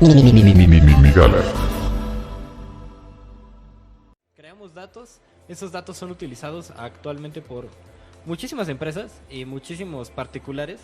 Migala. Creamos datos, esos datos son utilizados actualmente por muchísimas empresas y muchísimos particulares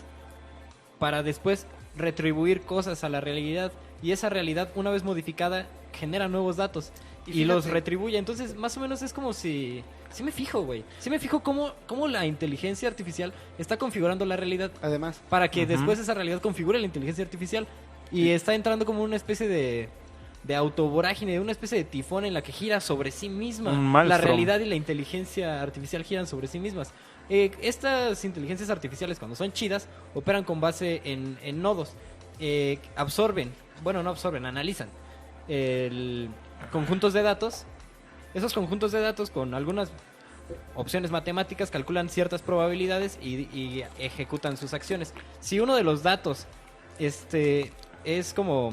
para después retribuir cosas a la realidad, y esa realidad, una vez modificada, genera nuevos datos y los retribuye. Entonces, más o menos es como si... Sí me fijo, güey. Sí me fijo cómo la inteligencia artificial está configurando la realidad. Además. Para que después esa realidad configure la inteligencia artificial. Y está entrando como una especie de autovorágine, de una especie de tifón en la que gira sobre sí misma. Un maelstrom. La realidad y la inteligencia artificial giran sobre sí mismas. Estas inteligencias artificiales, cuando son chidas, operan con base en nodos. Analizan conjuntos de datos. Esos conjuntos de datos, con algunas opciones matemáticas, calculan ciertas probabilidades y ejecutan sus acciones. Si uno de los datos es como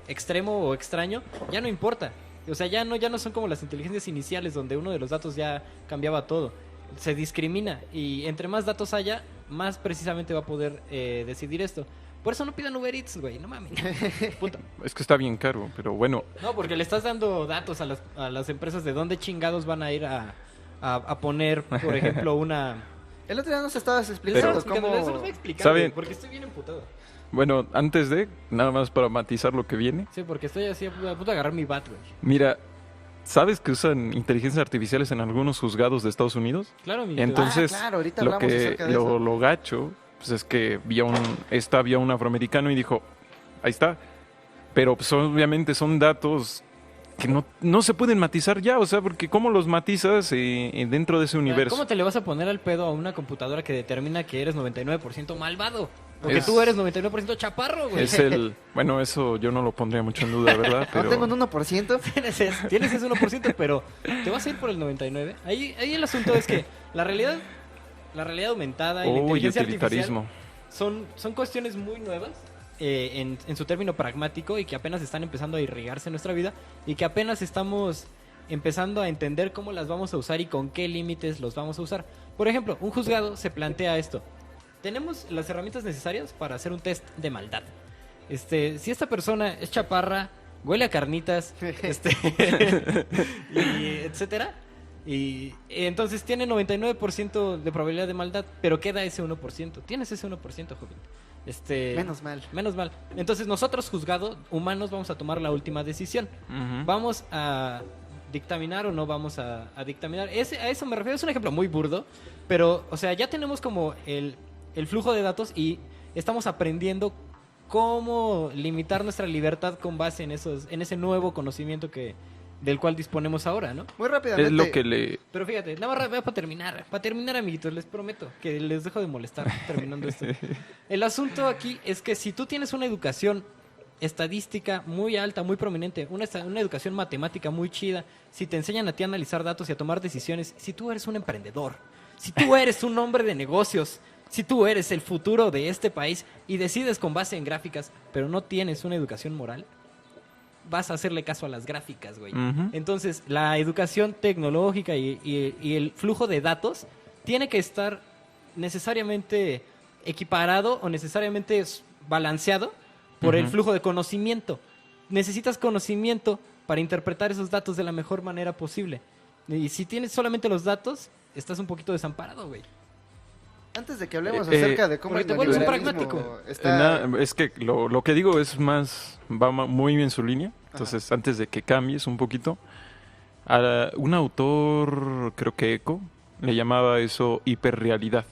extremo o extraño, ya no importa. O sea, ya no son como las inteligencias iniciales, donde uno de los datos ya cambiaba todo. Se discrimina, y entre más datos haya, más precisamente va a poder decidir esto. Por eso no pidan Uber Eats, güey, no mames. Punto. Es que está bien caro, pero bueno. No, porque le estás dando datos a las empresas de dónde chingados van a ir a poner, por ejemplo, una... El otro día nos estabas Les explicando estaba explicando, cómo... eso les voy a explicar, ¿Saben? güey, porque estoy bien emputado. Bueno, antes de, nada más para matizar lo que viene. Sí, porque estoy así a punto de agarrar mi bat, güey. Mira, ¿sabes que usan inteligencias artificiales en algunos juzgados de Estados Unidos? Claro, mi Entonces, claro, ahorita lo hablamos que acerca de eso. lo gacho, pues es que vio un afroamericano y dijo, ahí está. Pero pues obviamente son datos que no se pueden matizar ya, o sea, porque ¿cómo los matizas dentro de ese universo? ¿Cómo te le vas a poner al pedo a una computadora que determina que eres 99% malvado? Porque Es- tú eres 99% chaparro, güey. Bueno, eso yo no lo pondría mucho en duda, ¿verdad? No tengo un 1%. Tienes ese 1%, pero te vas a ir por el 99%. Ahí el asunto es que la realidad aumentada y la Uy, inteligencia utilitarismo. artificial son cuestiones muy nuevas en su término pragmático, y que apenas están empezando a irrigarse en nuestra vida, y que apenas estamos empezando a entender cómo las vamos a usar y con qué límites los vamos a usar. Por ejemplo, un juzgado se plantea esto. Tenemos las herramientas necesarias para hacer un test de maldad. Si esta persona es chaparra, huele a carnitas, y etcétera, y entonces tiene 99% de probabilidad de maldad, pero queda ese 1%. Tienes ese 1%, joven. Menos mal. Menos mal. Entonces nosotros, juzgado, humanos, vamos a tomar la última decisión. Ujú. ¿Vamos a dictaminar o no vamos a dictaminar? A eso me refiero. Es un ejemplo muy burdo, pero, o sea, ya tenemos como el flujo de datos, y estamos aprendiendo cómo limitar nuestra libertad con base en ese nuevo conocimiento del cual disponemos ahora, ¿no? Muy rápidamente. Es lo que le... Pero fíjate, nada más para terminar, amiguitos, les prometo que les dejo de molestar terminando esto. El asunto aquí es que si tú tienes una educación estadística muy alta, muy prominente, una educación matemática muy chida, si te enseñan a ti a analizar datos y a tomar decisiones, si tú eres un emprendedor, si tú eres un hombre de negocios, si tú eres el futuro de este país y decides con base en gráficas, pero no tienes una educación moral, vas a hacerle caso a las gráficas, güey. Ujú. Entonces, la educación tecnológica y el flujo de datos tiene que estar necesariamente equiparado o necesariamente balanceado por el Ujú. flujo de conocimiento. Necesitas conocimiento para interpretar esos datos de la mejor manera posible. Y si tienes solamente los datos, estás un poquito desamparado, güey. Antes de que hablemos Eh, acerca de cómo porque el te vuelves un neoliberalismo pragmático. está... Es que lo que digo es muy bien en su línea. Entonces, antes de que cambies un poquito, un autor, creo que Eco, le llamaba eso hiperrealidad.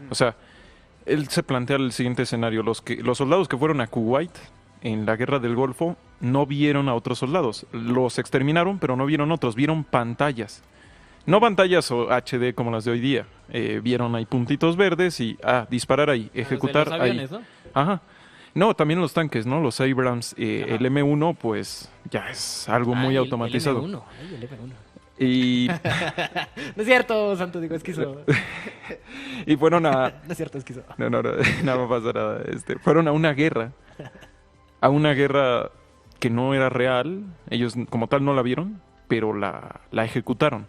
O sea, él se plantea el siguiente escenario: los soldados que fueron a Kuwait en la guerra del Golfo no vieron a otros soldados. Los exterminaron, pero no vieron otros, vieron pantallas. No pantallas o HD como las de hoy día. Vieron ahí puntitos verdes y disparar ahí, ejecutar Los ahí. aviones, ¿no? Ajá. No, también los tanques, ¿no? Los Abrams, el M1, pues ya es algo muy automatizado. El M1. Ay, el M1. Y, No es cierto, Santo, digo, esquizo. y fueron a... No es cierto, esquizo. No, no va a pasar nada. Fueron a una guerra que no era real. Ellos como tal no la vieron, pero la ejecutaron.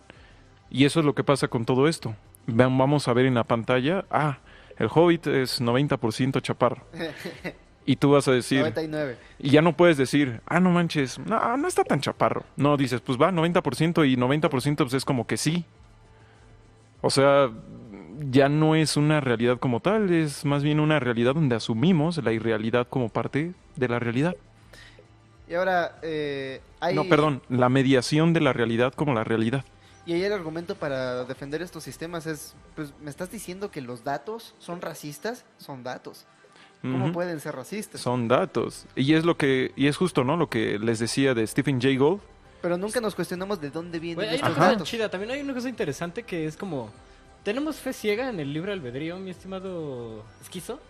Y eso es lo que pasa con todo esto. Vamos a ver en la pantalla, el Hobbit es 90% chaparro. Y tú vas a decir, 99. y ya no puedes decir, no manches, no está tan chaparro. No, dices, pues va, 90% y 90% pues es como que sí. O sea, ya no es una realidad como tal, es más bien una realidad donde asumimos la irrealidad como parte de la realidad. Y ahora, hay... No, perdón, la mediación de la realidad como la realidad. Y ahí el argumento para defender estos sistemas es, pues, ¿me estás diciendo que los datos son racistas? Son datos. ¿Cómo Ujú. pueden ser racistas? Son datos. Y es justo, ¿no? Lo que les decía de Stephen Jay Gould. Pero nunca nos cuestionamos de dónde vienen Güey, hay una estos cosa datos. chida. También hay una cosa interesante que es como... ¿Tenemos fe ciega en el libre albedrío, mi estimado Esquizo?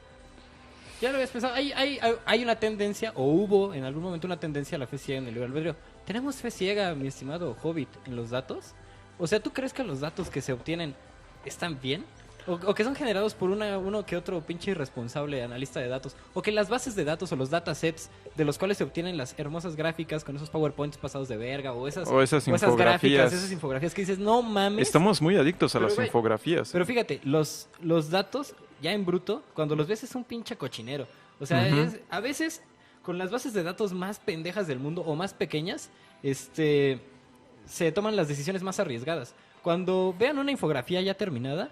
Ya lo habías pensado. Hay una tendencia, o hubo en algún momento una tendencia a la fe ciega en el libre albedrío. ¿Tenemos fe ciega, mi estimado Hobbit, en los datos? O sea, ¿tú crees que los datos que se obtienen están bien? O que son generados por uno que otro pinche irresponsable analista de datos. O que las bases de datos o los datasets de los cuales se obtienen las hermosas gráficas con esos PowerPoints pasados de verga o esas infografías. esas infografías que dices, no mames. Estamos muy adictos a Pero, las güey, infografías. Pero fíjate, los datos ya en bruto, cuando los ves es un pinche cochinero. O sea, Ujú. a veces con las bases de datos más pendejas del mundo o más pequeñas, se toman las decisiones más arriesgadas. Cuando vean una infografía ya terminada,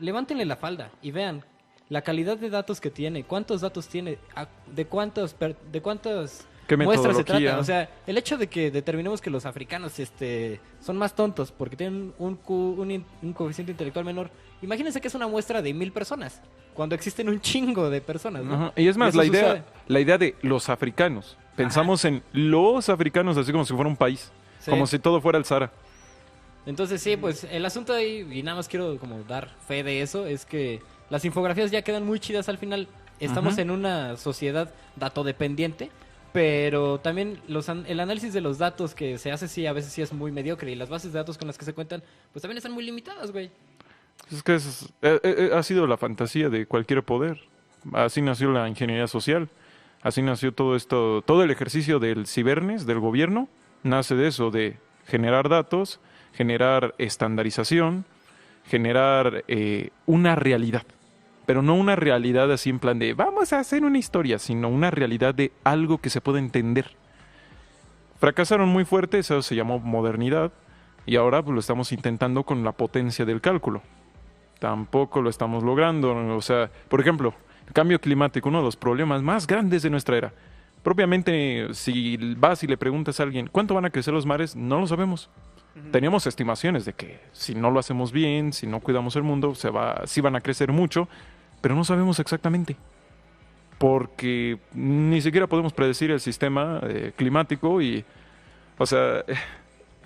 levántenle la falda y vean la calidad de datos que tiene, cuántos datos tiene, de cuántas ¿Qué muestras se metodología? trata. O sea, el hecho de que determinemos que los africanos son más tontos porque tienen un coeficiente intelectual menor. Imagínense que es una muestra de 1000 personas, cuando existen un chingo de personas, ¿no? Ajá. Y es más, eso sucede. la idea de los africanos. Pensamos en los africanos así como si fuera un país. Sí. Como si todo fuera el Sahara. Entonces sí, pues el asunto ahí, y nada más quiero como dar fe de eso, es que las infografías ya quedan muy chidas al final. Estamos Ujú. en una sociedad datodependiente, pero también el análisis de los datos que se hace sí, a veces sí es muy mediocre, y las bases de datos con las que se cuentan, pues también están muy limitadas, güey. Es que ha sido la fantasía de cualquier poder. Así nació la ingeniería social. Así nació todo esto, todo el ejercicio del cibernes, del gobierno, nace de eso, de generar datos, generar estandarización, generar una realidad. Pero no una realidad así en plan de vamos a hacer una historia, sino una realidad de algo que se pueda entender. Fracasaron muy fuerte, eso se llamó modernidad, y ahora pues, lo estamos intentando con la potencia del cálculo. Tampoco lo estamos logrando. O sea, por ejemplo, el cambio climático, uno de los problemas más grandes de nuestra era. Propiamente, si vas y le preguntas a alguien, ¿cuánto van a crecer los mares? No lo sabemos. Teníamos estimaciones de que si no lo hacemos bien, si no cuidamos el mundo, sí van a crecer mucho, pero no sabemos exactamente. Porque ni siquiera podemos predecir el sistema climático y, o sea,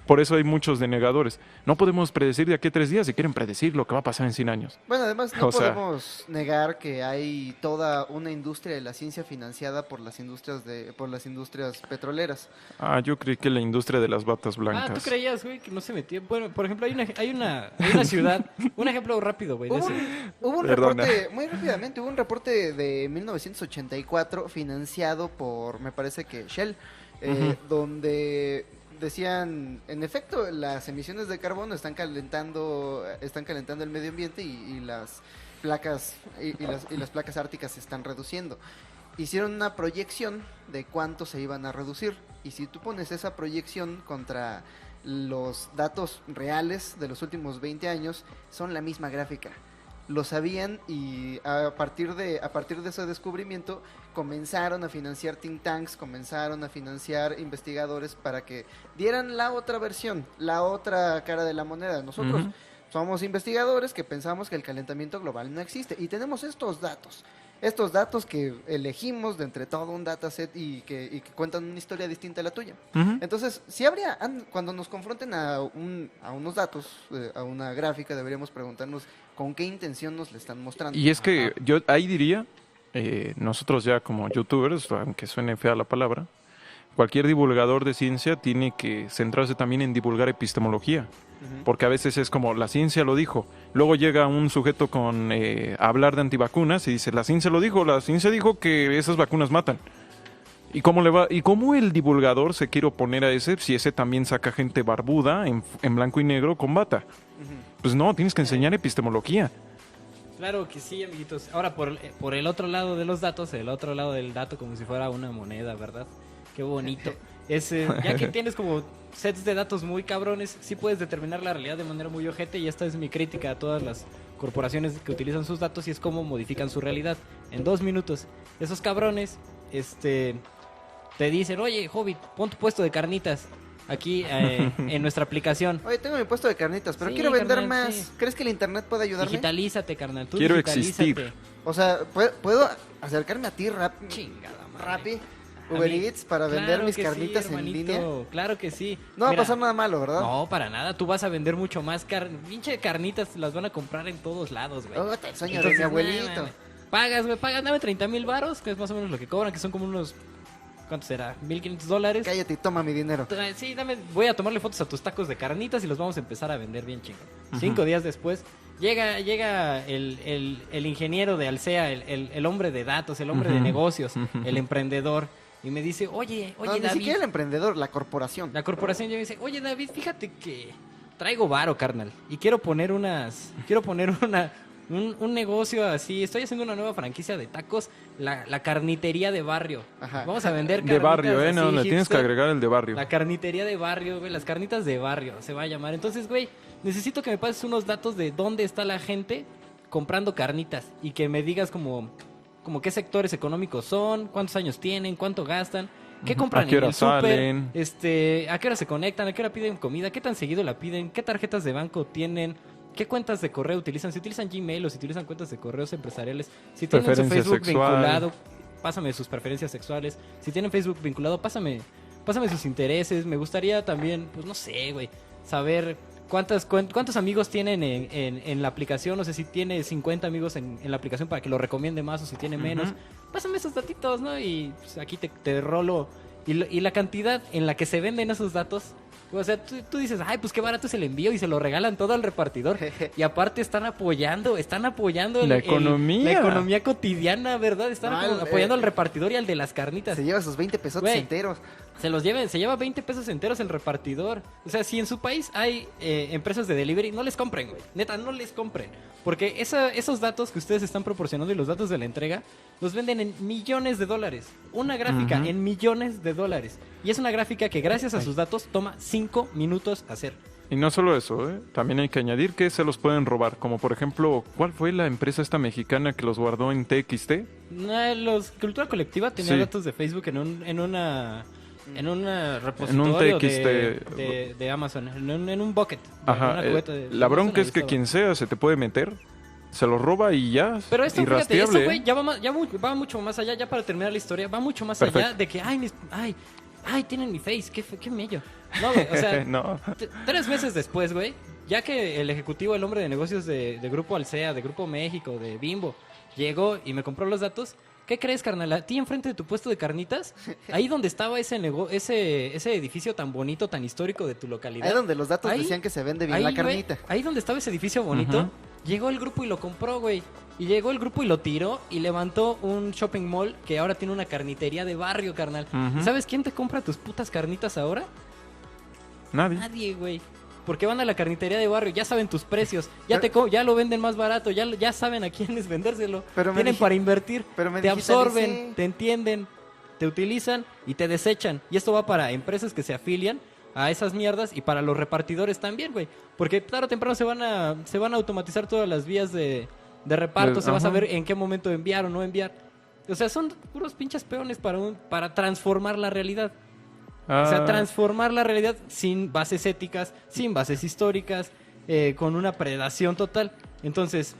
por eso hay muchos denegadores. No podemos predecir de aquí a 3 días si quieren predecir lo que va a pasar en 100 años. Bueno, además no O sea- podemos negar que hay toda una industria de la ciencia financiada por las industrias petroleras. Yo creí que la industria de las batas blancas. Ah, ¿tú creías, güey, que no se metía? Bueno, por ejemplo, hay una ciudad, un ejemplo rápido, güey, de Hubo ese. hubo un Perdona. reporte, muy rápidamente, hubo un reporte de 1984 financiado por, me parece que Shell, donde decían, en efecto, las emisiones de carbono están calentando el medio ambiente y las placas y las placas árticas se están reduciendo. Hicieron una proyección de cuánto se iban a reducir, y si tú pones esa proyección contra los datos reales de los últimos 20 años, son la misma gráfica. Lo sabían, y a partir de ese descubrimiento comenzaron a financiar think tanks, comenzaron a financiar investigadores para que dieran la otra versión, la otra cara de la moneda. Nosotros Ujú. somos investigadores que pensamos que el calentamiento global no existe, y tenemos estos datos que elegimos de entre todo un dataset y que cuentan una historia distinta a la tuya. Ujú. Entonces, cuando nos confronten a unos datos, a una gráfica, deberíamos preguntarnos con qué intención nos le están mostrando. Y es que yo ahí diría, nosotros ya como youtubers, aunque suene fea la palabra, cualquier divulgador de ciencia tiene que centrarse también en divulgar epistemología. Ujú. Porque a veces es como, la ciencia lo dijo. Luego llega un sujeto con a hablar de antivacunas y dice, la ciencia lo dijo, la ciencia dijo que esas vacunas matan. ¿Y cómo le va? ¿Y cómo el divulgador se quiere oponer a ese si ese también saca gente barbuda en blanco y negro con bata? Ujú. Pues no, tienes que enseñar epistemología. Claro que sí, amiguitos. Ahora, por el otro lado de los datos, el otro lado del dato como si fuera una moneda, ¿verdad? Qué bonito. Ya que tienes como sets de datos muy cabrones, sí puedes determinar la realidad de manera muy ojete, y esta es mi crítica a todas las corporaciones que utilizan sus datos, y es cómo modifican su realidad en 2 minutos. Esos cabrones, te dicen, oye, Hobbit, pon tu puesto de carnitas aquí en nuestra aplicación. Oye, tengo mi puesto de carnitas, pero Sí, quiero vender carnal, más. sí. ¿Crees que el internet puede ayudarme? Digitalízate, carnal. Tú Quiero digitalízate. existir. O sea, ¿puedo acercarme a ti Chingada madre. Rappi, A Uber mí- Eats para Claro vender mis que sí, carnitas en hermanito, línea? Claro que sí. No va a Mira, pasar nada malo, ¿verdad? No, para nada. Tú vas a vender mucho más pinche carnitas, las van a comprar en todos lados, güey. Oh, el sueño de Entonces, mi abuelito. nah, pagas, güey, dame 30,000 varos, que es más o menos lo que cobran, que son como unos, ¿cuánto será? $1,500. Cállate y toma mi dinero. Sí, voy a tomarle fotos a tus tacos de carnitas y los vamos a empezar a vender bien chingón. Ujú. 5 días después, llega el ingeniero de Alsea, el hombre de datos, el hombre de Ujú. negocios, Ujú. el emprendedor, y me dice, oye, No, ni David. siquiera el emprendedor, la corporación. La corporación ya me dice, oye David, fíjate que traigo varo, carnal, y quiero poner un negocio así, estoy haciendo una nueva franquicia de tacos, la carnitería de barrio. Ajá. Vamos a vender De barrio, carnitas no, así, le tienes que hipster. agregar el de barrio. La carnitería de barrio, güey, las carnitas de barrio se va a llamar. Entonces, güey, necesito que me pases unos datos de dónde está la gente comprando carnitas y que me digas como qué sectores económicos son, cuántos años tienen, cuánto gastan, qué Ujú. compran ¿A qué en hora el súper, salen? a qué hora se conectan, a qué hora piden comida, qué tan seguido la piden, qué tarjetas de banco tienen, qué cuentas de correo utilizan, si utilizan Gmail o si utilizan cuentas de correos empresariales, si tienen su Preferencia Facebook sexual. vinculado, pásame sus preferencias sexuales, si tienen Facebook vinculado, pásame sus intereses. Me gustaría también, pues no sé, güey, saber cuántos amigos tienen en la aplicación. No sé si tiene 50 amigos en la aplicación para que lo recomiende más, o si tiene menos. Ujú. Pásame esos datitos, ¿no? Y pues, aquí te rolo. Y la cantidad en la que se venden esos datos. O sea, tú dices, ay, pues qué barato es el envío, y se lo regalan todo al repartidor. Y aparte están apoyando La economía. la economía cotidiana, ¿verdad? Están No, apoyando al repartidor y al de las carnitas. Se lleva sus 20 pesotes Güey. enteros. Se lleva 20 pesos enteros el repartidor. O sea, si en su país hay empresas de delivery, no les compren, güey. Neta, no les compren. Porque esos datos que ustedes están proporcionando y los datos de la entrega, los venden en millones de dólares. Una gráfica Ujú. en millones de dólares. Y es una gráfica que gracias a sus datos toma 5 minutos hacer. Y no solo eso, ¿eh? También hay que añadir que se los pueden robar. Como por ejemplo, ¿cuál fue la empresa esta mexicana que los guardó en TXT? Cultura Colectiva tenía Sí. datos de Facebook en un repositorio TXT. de Amazon, en un bucket. en Ajá. una cubeta La bronca es que personalizado. quien sea se te puede meter, se los roba y ya. Pero esto, fíjate, esto, irrastreable, güey, ¿eh? ya va mucho más allá, ya para terminar la historia, va mucho más allá Perfecto. de que, ay, tienen mi face, qué mello. No, güey, o sea, No. 3 meses después, güey, ya que el ejecutivo, el hombre de negocios de Grupo Alsea, de Grupo México, de Bimbo, llegó y me compró los datos, ¿qué crees, carnal? A ti enfrente de tu puesto de carnitas, ahí donde estaba ese edificio tan bonito, tan histórico de tu localidad. Ahí donde los datos Ahí- decían que se vende bien Ahí, la güey, carnita. ahí donde estaba ese edificio bonito, Ujú. llegó el grupo y lo compró, güey. Y llegó el grupo y lo tiró y levantó un shopping mall que ahora tiene una carnitería de barrio, carnal. Ujú. ¿Y sabes quién te compra tus putas carnitas ahora? Nadie. Nadie, güey. Porque van a la carnitería de barrio, ya saben tus precios, ya Pero- ya lo venden más barato, ya saben a quiénes vendérselo. Pero me Tienen digi- para invertir, pero me te absorben, digitalicé. te entienden, te utilizan y te desechan. Y esto va para empresas que se afilian a esas mierdas y para los repartidores también, güey. Porque tarde o temprano se van a automatizar todas las vías de reparto, se va a Ajá. saber en qué momento enviar o no enviar. O sea, son puros pinches peones para transformar la realidad. O sea, Ah, transformar la realidad sin bases éticas, sin bases históricas, con una predación total. Entonces,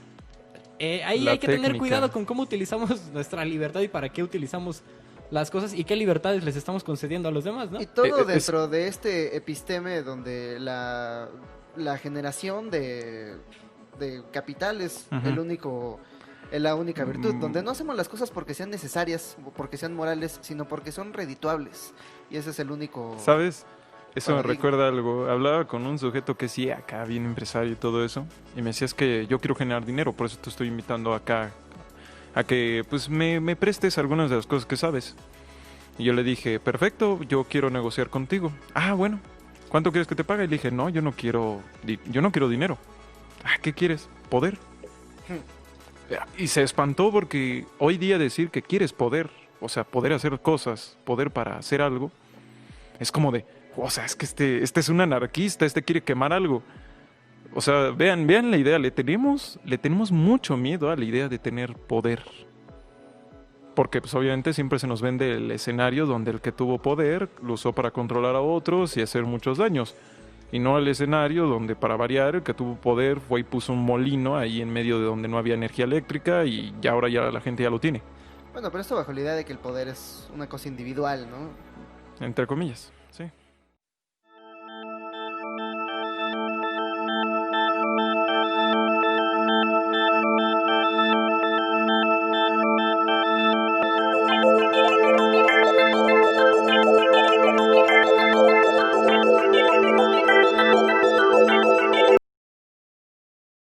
ahí La hay que tener técnica. cuidado con cómo utilizamos nuestra libertad y para qué utilizamos las cosas y qué libertades les estamos concediendo a los demás, ¿no? Y todo es- dentro de este episteme donde la generación de capital es Ujú. la única virtud, Mm. donde no hacemos las cosas porque sean necesarias o porque sean morales, sino porque son redituables. Y ese es el único... ¿Sabes? Eso me paradigma. recuerda algo. Hablaba con un sujeto que sí, acá bien empresario y todo eso. Y me decía, es que yo quiero generar dinero, por eso te estoy invitando acá a que pues me prestes algunas de las cosas que sabes. Y yo le dije, perfecto, yo quiero negociar contigo. Ah, bueno, ¿cuánto quieres que te pague? Y le dije, no, yo no quiero dinero. Ah, ¿qué quieres? Poder. Y se espantó porque hoy día decir que quieres poder, o sea, poder hacer cosas, poder para hacer algo, es como de, o sea, es que este es un anarquista, este quiere quemar algo. O sea, vean la idea, le tenemos mucho miedo a la idea de tener poder. Porque pues obviamente siempre se nos vende el escenario donde el que tuvo poder lo usó para controlar a otros y hacer muchos daños. Y no el escenario donde, para variar, el que tuvo poder fue y puso un molino ahí en medio de donde no había energía eléctrica y ya ahora ya la gente ya lo tiene. Bueno, pero esto bajo la idea de que el poder es una cosa individual, ¿no? Entre comillas, sí.